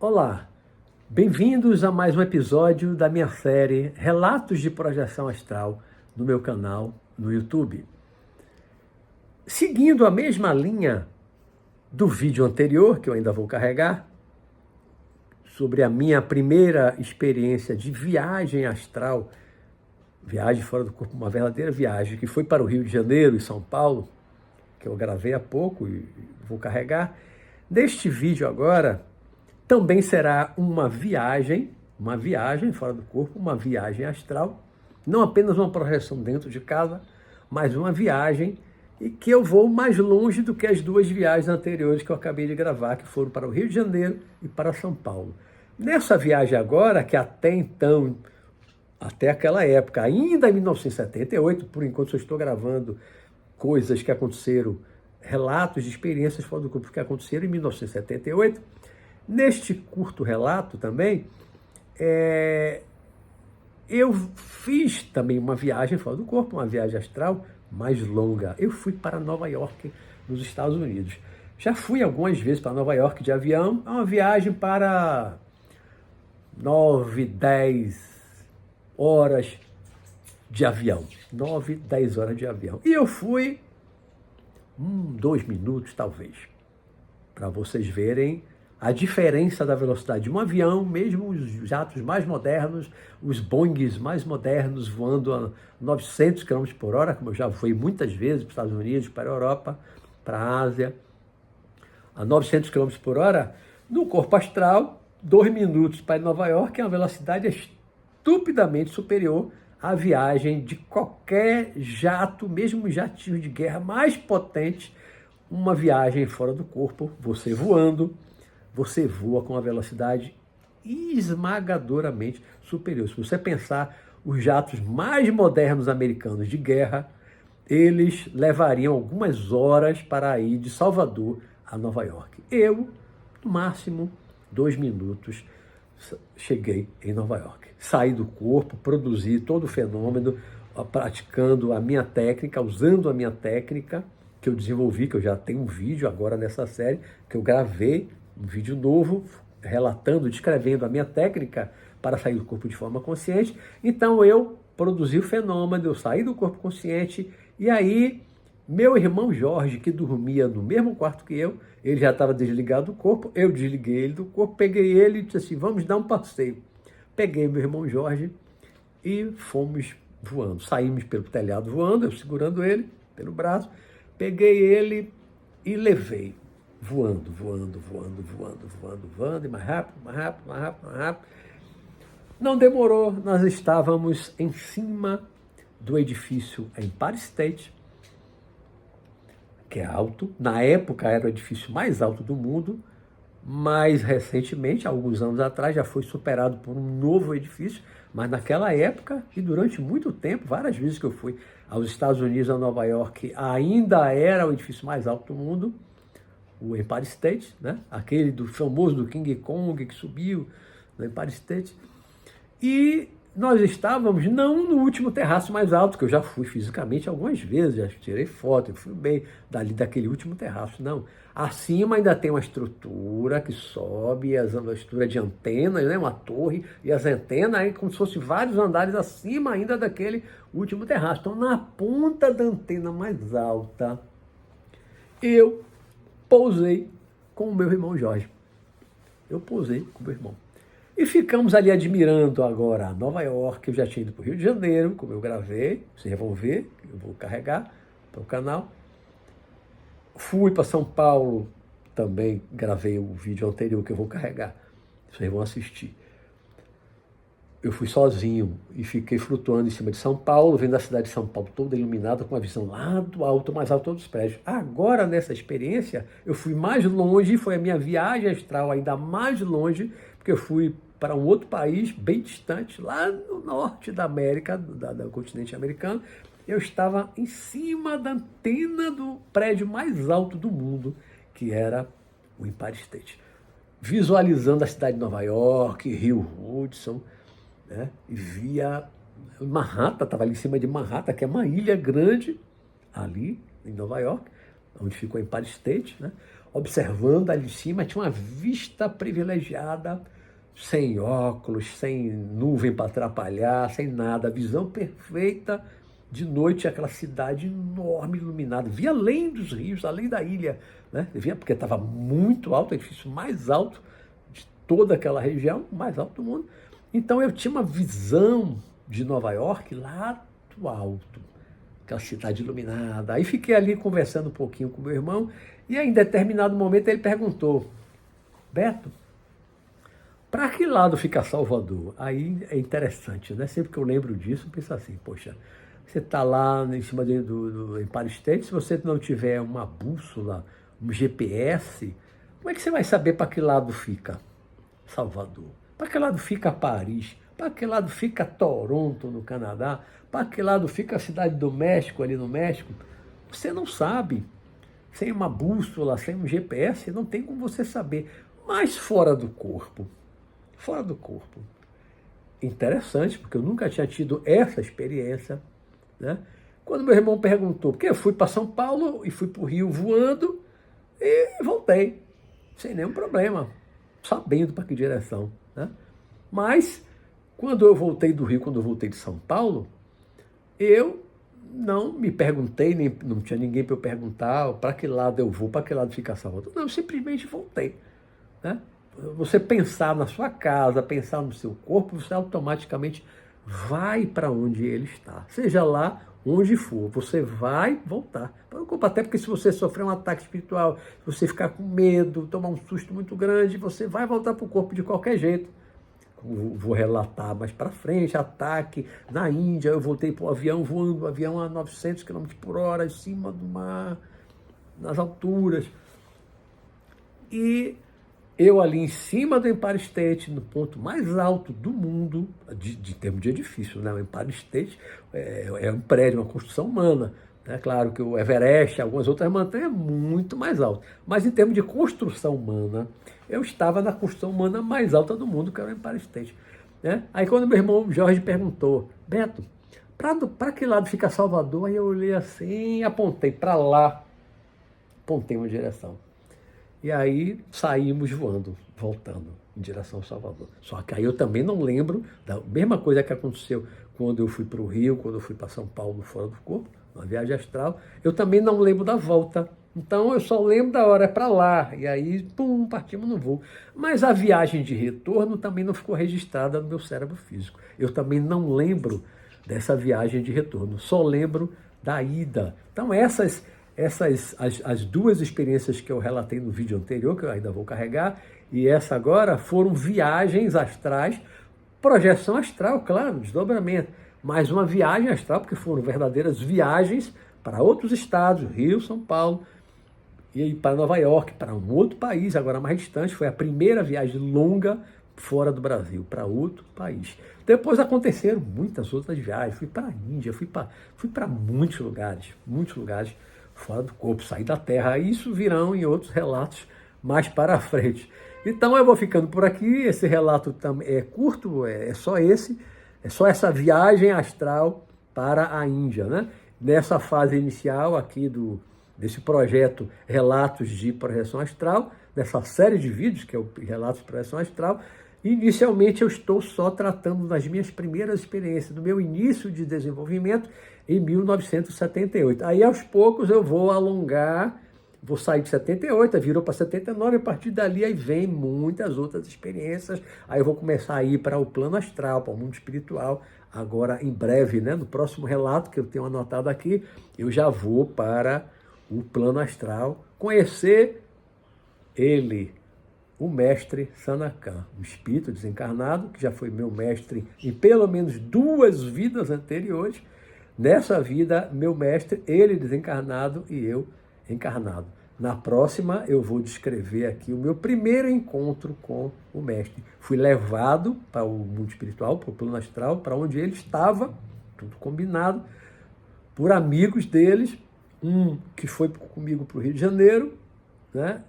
Olá, bem-vindos a mais um episódio da minha série Relatos de Projeção Astral no meu canal no YouTube. Seguindo a mesma linha do vídeo anterior, que eu ainda vou carregar, sobre a minha primeira experiência de viagem astral, viagem fora do corpo, uma verdadeira viagem, que foi para o Rio de Janeiro e São Paulo, que eu gravei há pouco e vou carregar. Neste vídeo agora, também será uma viagem fora do corpo, uma viagem astral, não apenas uma projeção dentro de casa, mas uma viagem e que eu vou mais longe do que as duas viagens anteriores que eu acabei de gravar, que foram para o Rio de Janeiro e para São Paulo. Nessa viagem agora, que até então, até aquela época, ainda em 1978, por enquanto eu estou gravando coisas que aconteceram, relatos de experiências fora do corpo que aconteceram em 1978, neste curto relato também, eu fiz também uma viagem fora do corpo, uma viagem astral mais longa. Eu fui para Nova York, nos Estados Unidos. Já fui algumas vezes para Nova York de avião, é uma viagem para 9, 10 horas de avião. 9, 10 horas de avião. E eu fui 2 minutos, talvez, para vocês verem a diferença da velocidade de um avião, mesmo os jatos mais modernos, os Boeings mais modernos voando a 900 km por hora, como eu já fui muitas vezes para os Estados Unidos, para a Europa, para a Ásia, a 900 km por hora, no corpo astral, 2 minutos para Nova York é uma velocidade estupidamente superior à viagem de qualquer jato, mesmo jatinhos de guerra mais potentes, uma viagem fora do corpo, você voando, você voa com uma velocidade esmagadoramente superior. Se você pensar, os jatos mais modernos americanos de guerra, eles levariam algumas horas para ir de Salvador a Nova York. Eu, no máximo, 2 minutos, cheguei em Nova York. Saí do corpo, produzi todo o fenômeno, praticando a minha técnica, usando a minha técnica, que eu desenvolvi, que eu já tenho um vídeo agora nessa série, que eu gravei, um vídeo novo, relatando, descrevendo a minha técnica para sair do corpo de forma consciente. Então eu produzi o fenômeno, eu saí do corpo consciente, e aí meu irmão Jorge, que dormia no mesmo quarto que eu, ele já estava desligado do corpo, eu desliguei ele do corpo, peguei ele e disse assim, vamos dar um passeio. Peguei meu irmão Jorge e fomos voando. Saímos pelo telhado voando, eu segurando ele pelo braço, peguei ele e levei. Voando, e mais rápido. Não demorou, nós estávamos em cima do edifício Empire State, que é alto. Na época era o edifício mais alto do mundo, mas recentemente, alguns anos atrás, já foi superado por um novo edifício, mas naquela época e durante muito tempo, várias vezes que eu fui aos Estados Unidos, a Nova York, ainda era o edifício mais alto do mundo, o Empire State, né? Aquele famoso do King Kong que subiu no Empire State. E nós estávamos não no último terraço mais alto, que eu já fui fisicamente algumas vezes, já tirei foto, eu fui bem daquele último terraço, não. Acima ainda tem uma estrutura que sobe, uma estrutura de antenas, né? Uma torre, e as antenas aí como se fossem vários andares acima ainda daquele último terraço. Então, na ponta da antena mais alta, eu pousei com o meu irmão Jorge. E ficamos ali admirando agora a Nova York. Eu já tinha ido para o Rio de Janeiro, como eu gravei, vocês vão ver, eu vou carregar para o canal. Fui para São Paulo, também gravei o vídeo anterior que eu vou carregar, vocês vão assistir. Eu fui sozinho e fiquei flutuando em cima de São Paulo, vendo a cidade de São Paulo toda iluminada, com uma visão lá do alto, mais alto dos prédios. Agora, nessa experiência, eu fui mais longe, foi a minha viagem astral ainda mais longe, porque eu fui para um outro país bem distante, lá no norte da América, do continente americano. Eu estava em cima da antena do prédio mais alto do mundo, que era o Empire State. Visualizando a cidade de Nova York, Rio Hudson, né? E via Manhattan, estava ali em cima de Manhattan, que é uma ilha grande, ali em Nova York, onde ficou o Empire State, né? observando ali de cima, tinha uma vista privilegiada, sem óculos, sem nuvem para atrapalhar, sem nada, visão perfeita. De noite, aquela cidade enorme, iluminada. Via além dos rios, além da ilha, né? Via porque estava muito alto, o edifício mais alto de toda aquela região, o mais alto do mundo. Então eu tinha uma visão de Nova York lá do alto, aquela cidade iluminada. Aí fiquei ali conversando um pouquinho com meu irmão, e aí, em determinado momento ele perguntou: Beto, para que lado fica Salvador? Aí é interessante, né? Sempre que eu lembro disso, eu penso assim, poxa, você está lá em cima do Empire State, se você não tiver uma bússola, um GPS, como é que você vai saber para que lado fica Salvador? Para que lado fica Paris? Para que lado fica Toronto, no Canadá? Para que lado fica a cidade do México, ali no México? Você não sabe. Sem uma bússola, sem um GPS, não tem como você saber. Mas fora do corpo. Fora do corpo. Interessante, porque eu nunca tinha tido essa experiência, né? Quando meu irmão perguntou, porque eu fui para São Paulo e fui para o Rio voando e voltei, sem nenhum problema, sabendo para que direção, né? Mas, quando eu voltei do Rio, quando eu voltei de São Paulo, eu não me perguntei, nem, não tinha ninguém para eu perguntar para que lado eu vou, para que lado fica Salvador. Não, eu simplesmente voltei, né? Você pensar na sua casa, pensar no seu corpo, você automaticamente vai para onde ele está. Seja lá onde for, você vai voltar. Até porque se você sofrer um ataque espiritual, se você ficar com medo, tomar um susto muito grande, você vai voltar para o corpo de qualquer jeito. Vou relatar mais para frente, ataque na Índia, eu voltei para o avião voando, o avião a 900 km por hora, em cima do mar, nas alturas. E eu ali em cima do Empire State, no ponto mais alto do mundo, de termos de edifício, né? O Empire State é um prédio, uma construção humana. É claro que o Everest, algumas outras montanhas, é muito mais alto. Mas em termos de construção humana, eu estava na construção humana mais alta do mundo, que era o Empire State, né? Aí quando meu irmão Jorge perguntou, Beto, para que lado fica Salvador? Aí eu olhei assim, apontei para lá, apontei uma direção. E aí saímos voando, voltando em direção ao Salvador. Só que aí eu também não lembro da mesma coisa que aconteceu quando eu fui para o Rio, quando eu fui para São Paulo fora do corpo, uma viagem astral. Eu também não lembro da volta. Então eu só lembro da hora para lá. E aí, pum, partimos no voo. Mas a viagem de retorno também não ficou registrada no meu cérebro físico. Eu também não lembro dessa viagem de retorno. Só lembro da ida. Então as duas experiências que eu relatei no vídeo anterior, que eu ainda vou carregar, e essa agora, foram viagens astrais, projeção astral, claro, desdobramento, mas uma viagem astral, porque foram verdadeiras viagens para outros estados, Rio, São Paulo, e para Nova York, para um outro país, agora mais distante. Foi a primeira viagem longa fora do Brasil, para outro país. Depois aconteceram muitas outras viagens, fui para a Índia, fui para muitos lugares fora do corpo, sair da Terra. Isso virão em outros relatos mais para frente. Então eu vou ficando por aqui. Esse relato é curto, é só essa viagem astral para a Índia, né? Nessa fase inicial aqui desse projeto Relatos de Projeção Astral, dessa série de vídeos que é o Relatos de Projeção Astral. Inicialmente eu estou só tratando das minhas primeiras experiências, do meu início de desenvolvimento em 1978. Aí aos poucos eu vou alongar, vou sair de 78, virou para 79, a partir dali aí vem muitas outras experiências. Aí eu vou começar a ir para o plano astral, para o mundo espiritual. Agora em breve, né, no próximo relato que eu tenho anotado aqui, eu já vou para o plano astral, conhecer ele, o mestre Sanakam, um espírito desencarnado, que já foi meu mestre em pelo menos 2 vidas anteriores. Nessa vida, meu mestre, ele desencarnado e eu encarnado. Na próxima, eu vou descrever aqui o meu primeiro encontro com o mestre. Fui levado para o mundo espiritual, para o plano astral, para onde ele estava, tudo combinado, por amigos deles, um que foi comigo para o Rio de Janeiro, né?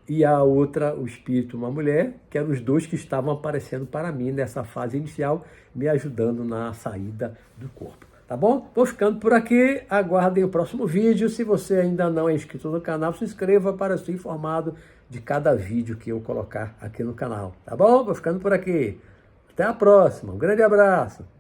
E a outra, o espírito, uma mulher, que eram os dois que estavam aparecendo para mim nessa fase inicial, me ajudando na saída do corpo. Tá bom? Vou ficando por aqui, aguardem o próximo vídeo. Se você ainda não é inscrito no canal, se inscreva para ser informado de cada vídeo que eu colocar aqui no canal. Tá bom? Vou ficando por aqui. Até a próxima. Um grande abraço.